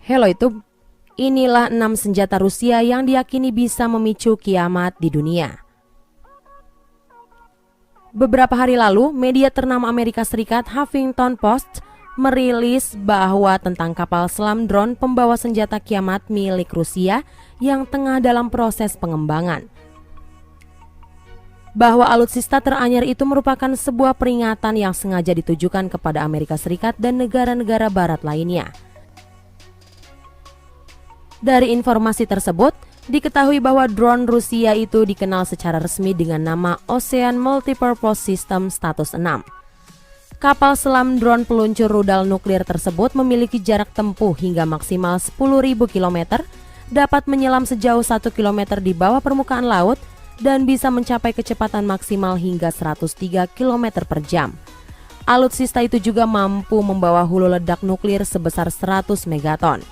Hello YouTube, inilah 6 senjata Rusia yang diyakini bisa memicu kiamat di dunia. Beberapa hari lalu, media ternama Amerika Serikat Huffington Post merilis bahwa tentang kapal selam drone pembawa senjata kiamat milik Rusia yang tengah dalam proses pengembangan. Bahwa alutsista teranyar itu merupakan sebuah peringatan yang sengaja ditujukan kepada Amerika Serikat dan negara-negara barat lainnya. Dari informasi tersebut, diketahui bahwa drone Rusia itu dikenal secara resmi dengan nama Ocean Multipurpose System Status 6. Kapal selam drone peluncur rudal nuklir tersebut memiliki jarak tempuh hingga maksimal 10.000 km, dapat menyelam sejauh 1 km di bawah permukaan laut, dan bisa mencapai kecepatan maksimal hingga 103 km per jam. Alutsista itu juga mampu membawa hulu ledak nuklir sebesar 100 megaton.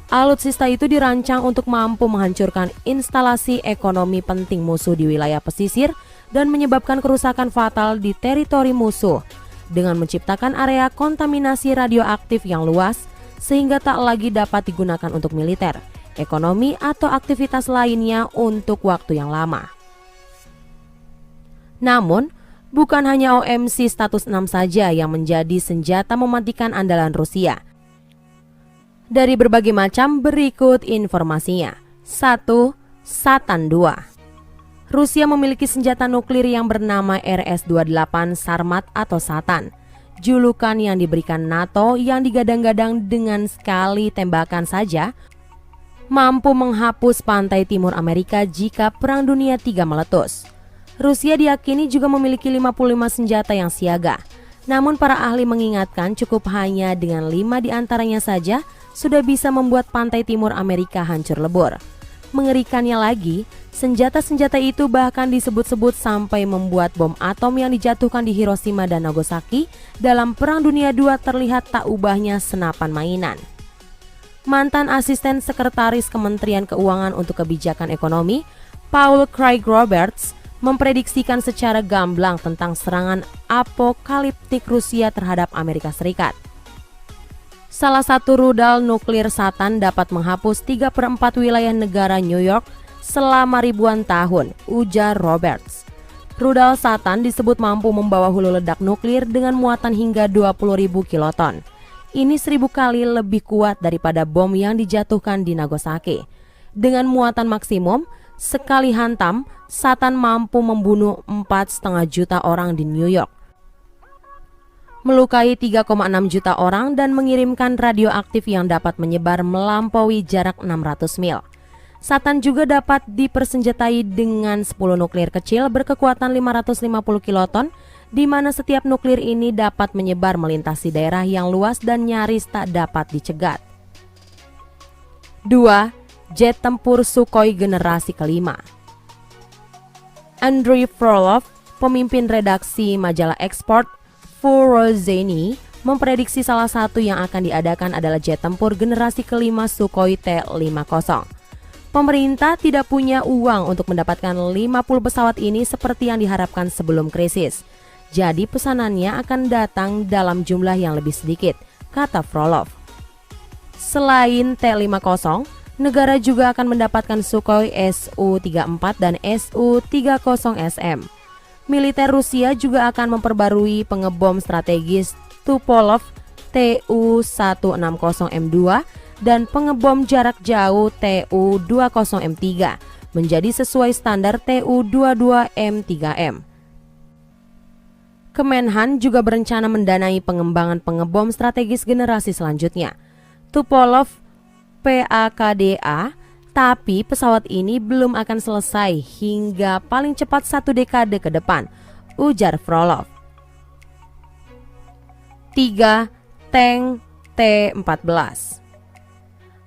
Alutsista itu dirancang untuk mampu menghancurkan instalasi ekonomi penting musuh di wilayah pesisir dan menyebabkan kerusakan fatal di teritori musuh dengan menciptakan area kontaminasi radioaktif yang luas sehingga tak lagi dapat digunakan untuk militer, ekonomi atau aktivitas lainnya untuk waktu yang lama. Namun, bukan hanya OMC status 6 saja yang menjadi senjata mematikan andalan Rusia. Dari berbagai macam berikut informasinya. 1. Satan 2. Rusia memiliki senjata nuklir yang bernama RS-28 Sarmat atau Satan. Julukan yang diberikan NATO yang digadang-gadang dengan sekali tembakan saja mampu menghapus pantai timur Amerika jika Perang Dunia III meletus. Rusia diyakini juga memiliki 55 senjata yang siaga. Namun para ahli mengingatkan cukup hanya dengan 5 diantaranya saja sudah bisa membuat pantai timur Amerika hancur lebur. Mengerikannya lagi, senjata-senjata itu bahkan disebut-sebut sampai membuat bom atom yang dijatuhkan di Hiroshima dan Nagasaki dalam Perang Dunia II terlihat tak ubahnya senapan mainan. Mantan asisten sekretaris Kementerian Keuangan untuk Kebijakan Ekonomi, Paul Craig Roberts, memprediksikan secara gamblang tentang serangan apokaliptik Rusia terhadap Amerika Serikat. Salah satu rudal nuklir Satan dapat menghapus 3/4 wilayah negara New York selama ribuan tahun, ujar Roberts. Rudal Satan disebut mampu membawa hulu ledak nuklir dengan muatan hingga 20.000 kiloton. Ini 1.000 kali lebih kuat daripada bom yang dijatuhkan di Nagasaki. Dengan muatan maksimum, sekali hantam, Satan mampu membunuh 4,5 juta orang di New York, melukai 3,6 juta orang dan mengirimkan radioaktif yang dapat menyebar melampaui jarak 600 mil. Satan juga dapat dipersenjatai dengan 10 nuklir kecil berkekuatan 550 kiloton, di mana setiap nuklir ini dapat menyebar melintasi daerah yang luas dan nyaris tak dapat dicegat. 2. Jet tempur Sukhoi generasi kelima. Andrei Frolov, pemimpin redaksi majalah ekspor Vorozheny, memprediksi salah satu yang akan diadakan adalah jet tempur generasi kelima Sukhoi T-50. Pemerintah tidak punya uang untuk mendapatkan 50 pesawat ini seperti yang diharapkan sebelum krisis. Jadi pesanannya akan datang dalam jumlah yang lebih sedikit, kata Frolov. Selain T-50, negara juga akan mendapatkan Sukhoi Su-34 dan Su-30SM. Militer Rusia juga akan memperbarui pengebom strategis Tupolev Tu-160M2 dan pengebom jarak jauh Tu-20M3 menjadi sesuai standar Tu-22M3M. Kemenhan juga berencana mendanai pengembangan pengebom strategis generasi selanjutnya, Tupolev PAKDA, tapi pesawat ini belum akan selesai hingga paling cepat 1 dekade ke depan, ujar Frolov. 3. Tank T-14.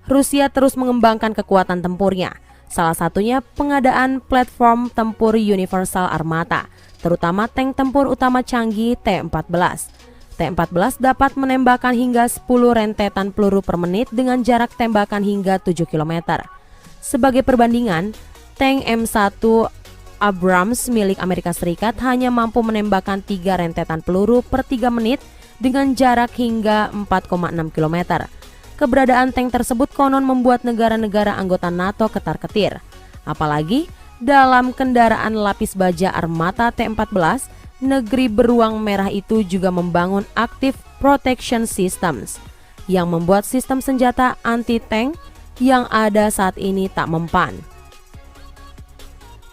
Rusia terus mengembangkan kekuatan tempurnya, salah satunya pengadaan platform tempur Universal Armata, terutama tank tempur utama canggih T-14. T-14 dapat menembakkan hingga 10 rentetan peluru per menit dengan jarak tembakan hingga 7 km. Sebagai perbandingan, tank M1 Abrams milik Amerika Serikat hanya mampu menembakkan 3 rentetan peluru per 3 menit dengan jarak hingga 4,6 km. Keberadaan tank tersebut konon membuat negara-negara anggota NATO ketar-ketir. Apalagi dalam kendaraan lapis baja armata T-14, negeri beruang merah itu juga membangun Active Protection Systems yang membuat sistem senjata anti-tank yang ada saat ini tak mempan.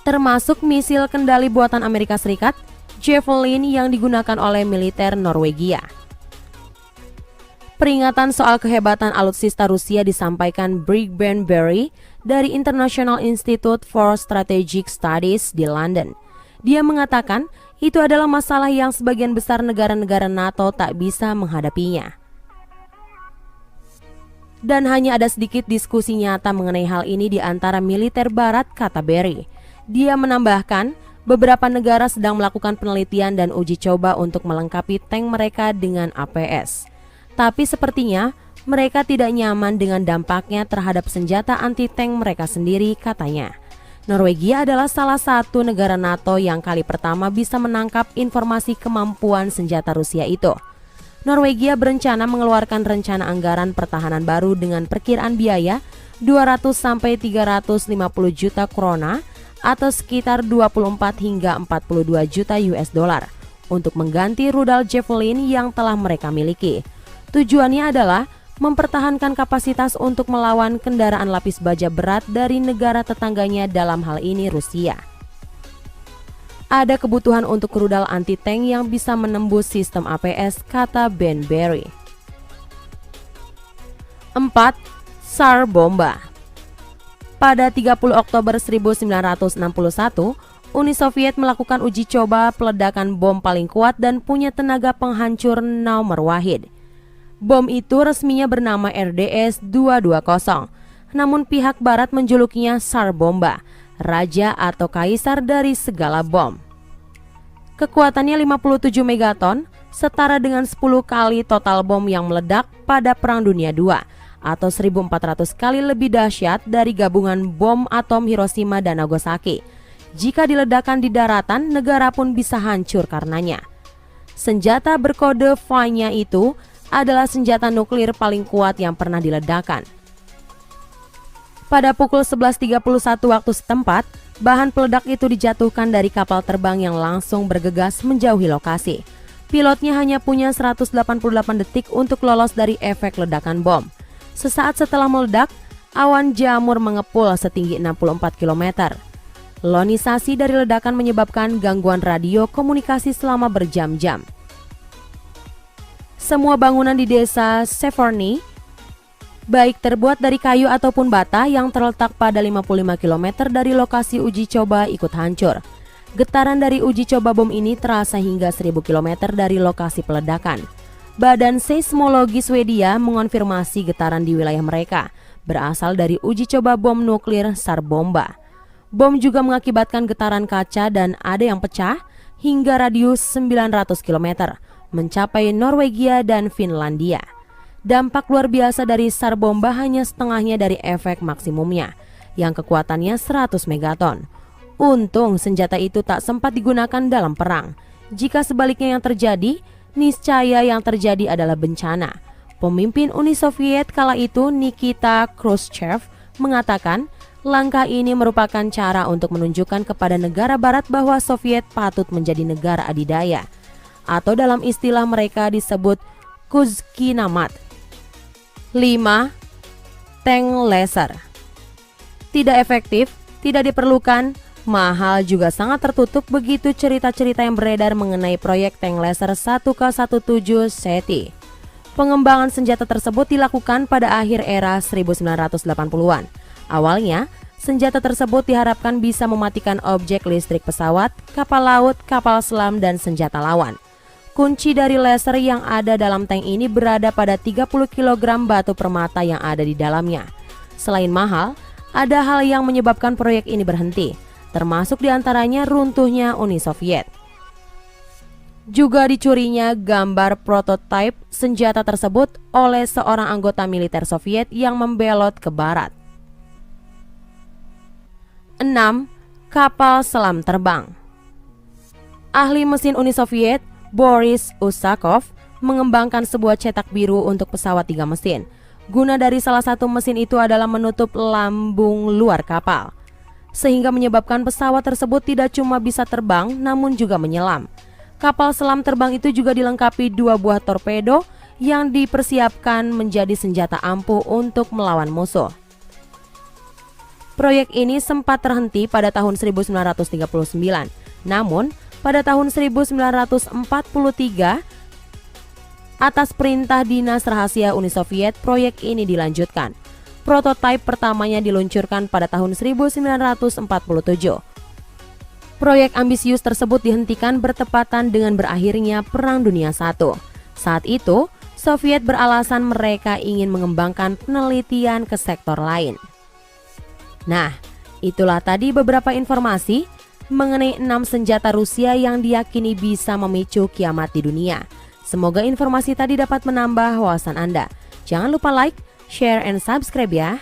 Termasuk misil kendali buatan Amerika Serikat, Javelin yang digunakan oleh militer Norwegia. Peringatan soal kehebatan alutsista Rusia disampaikan Brigben Berry dari International Institute for Strategic Studies di London. Dia mengatakan itu adalah masalah yang sebagian besar negara-negara NATO tak bisa menghadapinya. Dan hanya ada sedikit diskusi nyata mengenai hal ini di antara militer barat, kata Berry. Dia menambahkan, beberapa negara sedang melakukan penelitian dan uji coba untuk melengkapi tank mereka dengan APS. Tapi sepertinya mereka tidak nyaman dengan dampaknya terhadap senjata anti-tank mereka sendiri, katanya. Norwegia adalah salah satu negara NATO yang kali pertama bisa menangkap informasi kemampuan senjata Rusia itu. Norwegia berencana mengeluarkan rencana anggaran pertahanan baru dengan perkiraan biaya 200-350 juta krona atau sekitar 24 hingga 42 juta US dollar untuk mengganti rudal Javelin yang telah mereka miliki. Tujuannya adalah mempertahankan kapasitas untuk melawan kendaraan lapis baja berat dari negara tetangganya, dalam hal ini Rusia. Ada kebutuhan untuk rudal anti-tank yang bisa menembus sistem APS, kata Ben Berry. 4. SAR bomba. Pada 30 Oktober 1961, Uni Soviet melakukan uji coba peledakan bom paling kuat dan punya tenaga penghancur nomor wahid. Bom itu resminya bernama RDS-220, namun pihak barat menjulukinya SAR bomba, raja atau kaisar dari segala bom. Kekuatannya 57 megaton, setara dengan 10 kali total bom yang meledak pada Perang Dunia II, atau 1.400 kali lebih dahsyat dari gabungan bom atom Hiroshima dan Nagasaki. Jika diledakkan di daratan, negara pun bisa hancur karenanya. Senjata berkode V-nya itu adalah senjata nuklir paling kuat yang pernah diledakkan. Pada pukul 11.31 waktu setempat, bahan peledak itu dijatuhkan dari kapal terbang yang langsung bergegas menjauhi lokasi. Pilotnya hanya punya 188 detik untuk lolos dari efek ledakan bom. Sesaat setelah meledak, awan jamur mengepul setinggi 64 km. Ionisasi dari ledakan menyebabkan gangguan radio komunikasi selama berjam-jam. Semua bangunan di desa Severny, baik terbuat dari kayu ataupun bata yang terletak pada 55 km dari lokasi uji coba, ikut hancur. Getaran dari uji coba bom ini terasa hingga 1000 km dari lokasi peledakan. Badan Seismologi Swedia mengonfirmasi getaran di wilayah mereka berasal dari uji coba bom nuklir SAR bomba. Bom juga mengakibatkan getaran kaca dan ada yang pecah hingga radius 900 km. Mencapai Norwegia dan Finlandia. Dampak luar biasa dari SAR bomba hanya setengahnya dari efek maksimumnya, yang kekuatannya 100 megaton. Untung senjata itu tak sempat digunakan dalam perang. Jika sebaliknya yang terjadi, niscaya yang terjadi adalah bencana. Pemimpin Uni Soviet kala itu, Nikita Khrushchev, mengatakan langkah ini merupakan cara untuk menunjukkan kepada negara barat bahwa Soviet patut menjadi negara adidaya, atau dalam istilah mereka disebut Kuzhkinamat. 5. Tank laser. Tidak efektif, tidak diperlukan, mahal, juga sangat tertutup, begitu cerita-cerita yang beredar mengenai proyek tank laser 1K17 SETI. Pengembangan senjata tersebut dilakukan pada akhir era 1980-an. Awalnya, senjata tersebut diharapkan bisa mematikan objek listrik pesawat, kapal laut, kapal selam, dan senjata lawan. Kunci dari laser yang ada dalam tank ini berada pada 30 kg batu permata yang ada di dalamnya. Selain mahal, ada hal yang menyebabkan proyek ini berhenti, termasuk diantaranya runtuhnya Uni Soviet. Juga dicurinya gambar prototipe senjata tersebut oleh seorang anggota militer Soviet yang membelot ke barat. 6. Kapal selam terbang. Ahli mesin Uni Soviet Boris Usakov mengembangkan sebuah cetak biru untuk pesawat 3 mesin. Guna dari salah satu mesin itu adalah menutup lambung luar kapal, sehingga menyebabkan pesawat tersebut tidak cuma bisa terbang namun juga menyelam. Kapal selam terbang itu juga dilengkapi 2 buah torpedo yang dipersiapkan menjadi senjata ampuh untuk melawan musuh. Proyek ini sempat terhenti pada tahun 1939, namun pada tahun 1943 atas perintah Dinas Rahasia Uni Soviet, proyek ini dilanjutkan. Prototipe pertamanya diluncurkan pada tahun 1947. Proyek ambisius tersebut dihentikan bertepatan dengan berakhirnya Perang Dunia I. Saat itu, Soviet beralasan mereka ingin mengembangkan penelitian ke sektor lain. Nah, itulah tadi beberapa informasi mengenai 6 senjata Rusia yang diyakini bisa memicu kiamat di dunia. Semoga informasi tadi dapat menambah wawasan Anda. Jangan lupa like, share, and subscribe ya.